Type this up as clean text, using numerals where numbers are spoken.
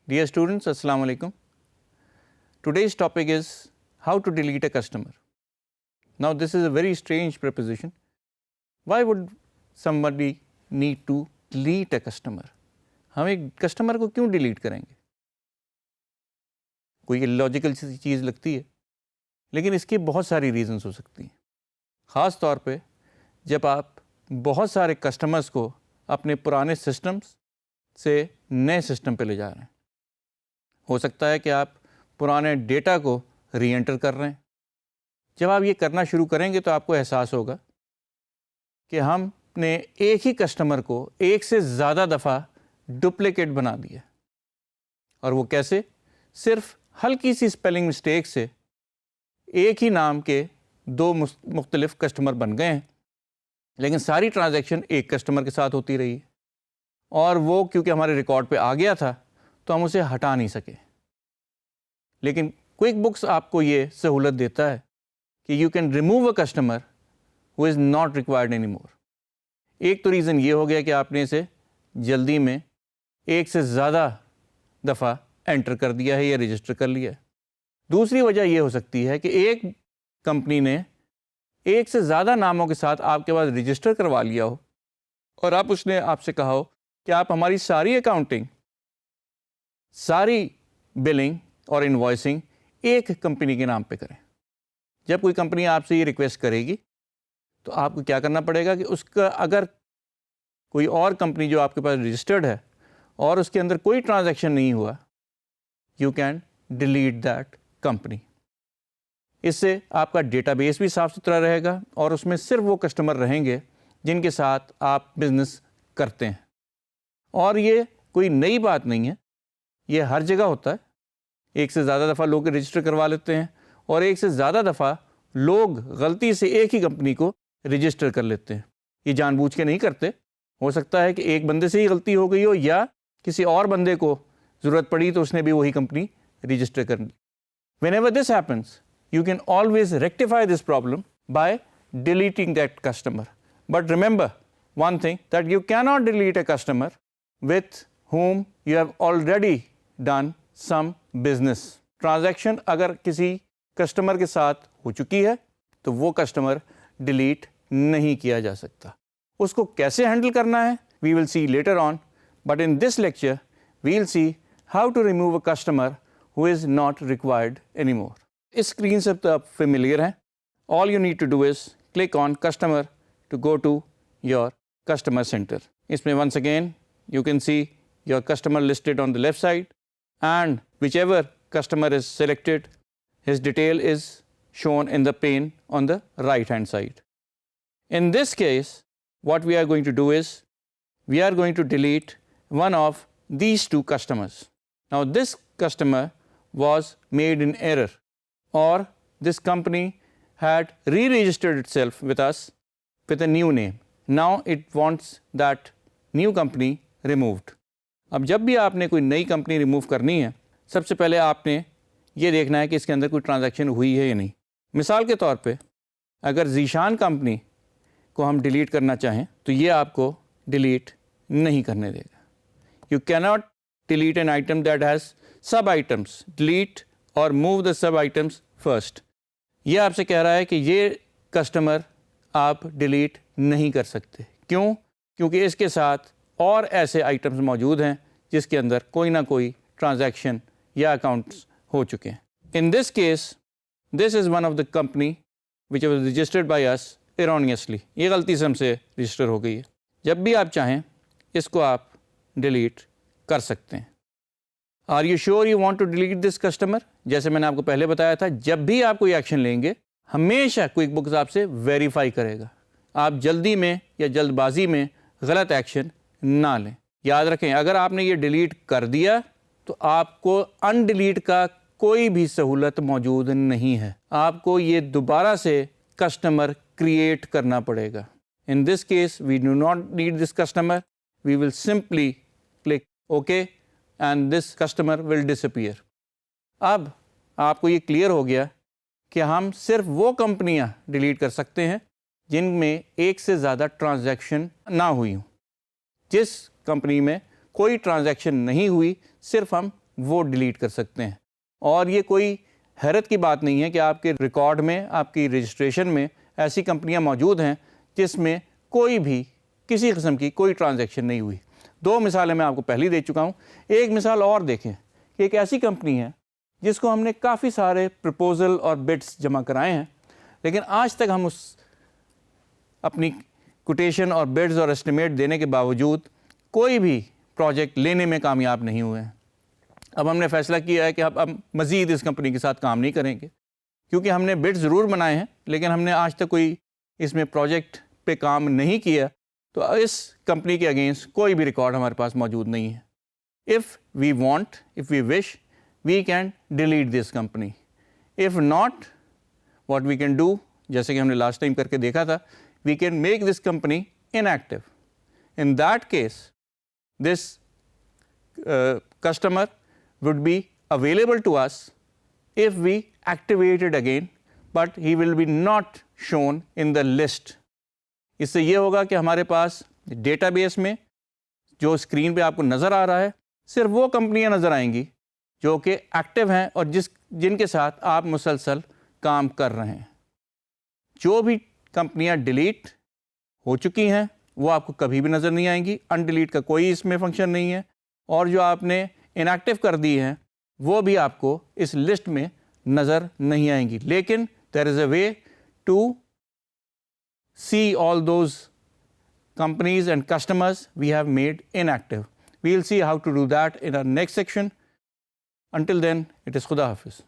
Dear students, Assalamu alaikum. Today's topic is how to delete a customer. Now, this is a very strange proposition. Why would somebody need to delete a customer? हम एक customer को क्यों delete करेंगे? कोई logical चीज़ लगती है, लेकिन इसकी बहुत सारी रीजंस हो सकती हैं। ख़ास तौर पे जब आप बहुत सारे कस्टमर्स को अपने पुराने सिस्टम्स से नए सिस्टम पे ले जा रहे हैं। हो सकता है कि आप पुराने डेटा को री एंटर कर रहे हैं। जब आप ये करना शुरू करेंगे तो आपको एहसास होगा कि हमने एक ही कस्टमर को एक से ज़्यादा दफ़ा डुप्लिकेट बना दिया। और वो कैसे? सिर्फ हल्की सी स्पेलिंग मिस्टेक से एक ही नाम के दो मुख्तलिफ कस्टमर बन गए हैं, लेकिन सारी ट्रांजैक्शन एक कस्टमर के साथ होती रही है और वो क्योंकि हमारे रिकॉर्ड पे आ गया था तो हम उसे हटा नहीं सके। लेकिन क्विक बुक्स आपको ये सहूलत देता है कि you can remove a customer who is not required any more. एक तो रीज़न ये हो गया कि आपने इसे जल्दी में एक से ज़्यादा दफ़ा एंटर कर दिया है या रजिस्टर कर लिया है। दूसरी वजह यह हो सकती है कि एक कंपनी ने एक से ज़्यादा नामों के साथ आपके पास रजिस्टर करवा लिया हो और आप उसने आपसे कहा हो कि आप हमारी सारी अकाउंटिंग, सारी बिलिंग और इनवॉइसिंग एक कंपनी के नाम पे करें। जब कोई कंपनी आपसे ये रिक्वेस्ट करेगी तो आपको क्या करना पड़ेगा कि उसका अगर कोई और कंपनी जो आपके पास रजिस्टर्ड है और उसके अंदर कोई ट्रांजैक्शन नहीं हुआ, you can delete that company. इससे आपका डेटाबेस भी साफ़ सुथरा रहेगा और उसमें सिर्फ वो कस्टमर रहेंगे जिनके साथ आप बिज़नेस करते हैं। और ये कोई नई बात नहीं है, ये हर जगह होता है। एक से ज़्यादा दफ़ा लोग रजिस्टर करवा लेते हैं और एक से ज़्यादा दफ़ा लोग गलती से एक ही कंपनी को रजिस्टर कर लेते हैं। ये जानबूझ के नहीं करते। हो सकता है कि एक बंदे से ही गलती हो गई हो या किसी और बंदे को ज़रूरत पड़ी तो उसने भी वही कंपनी रजिस्टर कर ली। Whenever this happens, you can always rectify this problem by deleting that customer. But remember one thing, that you cannot delete a customer with whom you have already done some business. Transaction अगर किसी customer के साथ हो चुकी है तो वो customer delete नहीं किया जा सकता। उसको कैसे हैंडल करना है we will see later on, but in this lecture we will see how to remove a customer who is not required anymore. इस स्क्रीन से तो आप familiar हैं। All you need to do is click on customer to go to your customer center. इसमें once again you can see your customer listed on the left side, and whichever customer is selected, his detail is shown in the pane on the right hand side. In this case, what we are going to do is we are going to delete one of these two customers. Now this customer was made in error, or this company had re-registered itself with us with a new name. Now it wants that new company removed. अब जब भी आपने कोई नई company remove करनी है, सबसे पहले आपने ये देखना है कि इसके अंदर कोई ट्रांजैक्शन हुई है या नहीं। मिसाल के तौर पे अगर ज़ीशान कंपनी को हम डिलीट करना चाहें तो ये आपको डिलीट नहीं करने देगा। You cannot delete an item that has सब आइटम्स, डिलीट और move the sub items first. ये आपसे कह रहा है कि ये कस्टमर आप डिलीट नहीं कर सकते। क्यों? क्योंकि इसके साथ और ऐसे आइटम्स मौजूद हैं जिसके अंदर कोई ना कोई ट्रांजैक्शन या अकाउंट्स हो चुके हैं। इन this case this is one of the company which was registered by us erroneously. ये गलती से हमसे रजिस्टर हो गई है। जब भी आप चाहें इसको आप डिलीट कर सकते हैं। Are you sure you want to delete this customer? जैसे मैंने आपको पहले बताया था, जब भी आप कोई एक्शन लेंगे हमेशा क्विक बुक्स आपसे वेरीफाई करेगा। आप जल्दी में या जल्दबाजी में गलत एक्शन ना लें। याद रखें, अगर आपने ये डिलीट कर दिया तो आपको अनडिलीट का कोई भी सहूलत मौजूद नहीं है। आपको ये दोबारा से कस्टमर क्रिएट करना पड़ेगा। In this case we do not need this customer, we will simply click okay and this customer will disappear. अब आपको ये क्लियर हो गया कि हम सिर्फ वो कंपनियां डिलीट कर सकते हैं जिनमें एक से ज़्यादा ट्रांजैक्शन ना हुई हो। जिस कंपनी में कोई ट्रांजैक्शन नहीं हुई, सिर्फ हम وہ ڈیلیٹ کر سکتے ہیں. اور یہ کوئی حیرت کی بات نہیں ہے کہ آپ کے ریکارڈ میں, آپ کی رجسٹریشن میں ایسی کمپنیاں موجود ہیں جس میں کوئی بھی کسی قسم کی کوئی ٹرانزیکشن نہیں ہوئی. 2 مثالیں میں آپ کو پہلی دے چکا ہوں. ایک مثال اور دیکھیں کہ ایک ایسی کمپنی ہے جس کو ہم نے کافی سارے پرپوزل اور بڈس جمع کرائے ہیں, لیکن آج تک ہم اس اپنی کوٹیشن اور بڈز اور اسٹیمیٹ دینے کے باوجود کوئی بھی پروجیکٹ لینے میں کامیاب نہیں ہوئے ہیں. اب ہم نے فیصلہ کیا ہے کہ اب مزید اس کمپنی کے ساتھ کام نہیں کریں گے, کیونکہ ہم نے بڈ ضرور بنائے ہیں لیکن ہم نے آج تک کوئی اس میں پروجیکٹ پہ کام نہیں کیا, تو اس کمپنی کے اگینسٹ کوئی بھی ریکارڈ ہمارے پاس موجود نہیں ہے. If we want, if we wish, we can delete this company. If not, what we can do, جیسے کہ ہم نے لاسٹ ٹائم کر کے دیکھا تھا, we can make this company inactive. In that case, this customer would be available to us if we activate it again, but he will be not shown in the list. اس سے یہ ہوگا کہ ہمارے پاس data base میں جو screen پہ آپ کو نظر آ رہا ہے صرف وہ کمپنیاں نظر آئیں گی جو کہ ایکٹیو ہیں اور جن کے ساتھ آپ مسلسل کام کر رہے ہیں. جو بھی کمپنیاں ڈیلیٹ ہو چکی ہیں وہ آپ کو کبھی بھی نظر نہیں آئیں گی. ان ڈیلیٹ کا کوئی اس میں فنکشن نہیں ہے, اور جو آپ نے ان ایکٹیو کر دی ہیں وہ بھی آپ کو اس لسٹ میں نظر نہیں آئیں گی. لیکن there is a way to see all those companies and customers we have made inactive. We will see how to do that in our next section. Until then, it is Khuda Hafiz.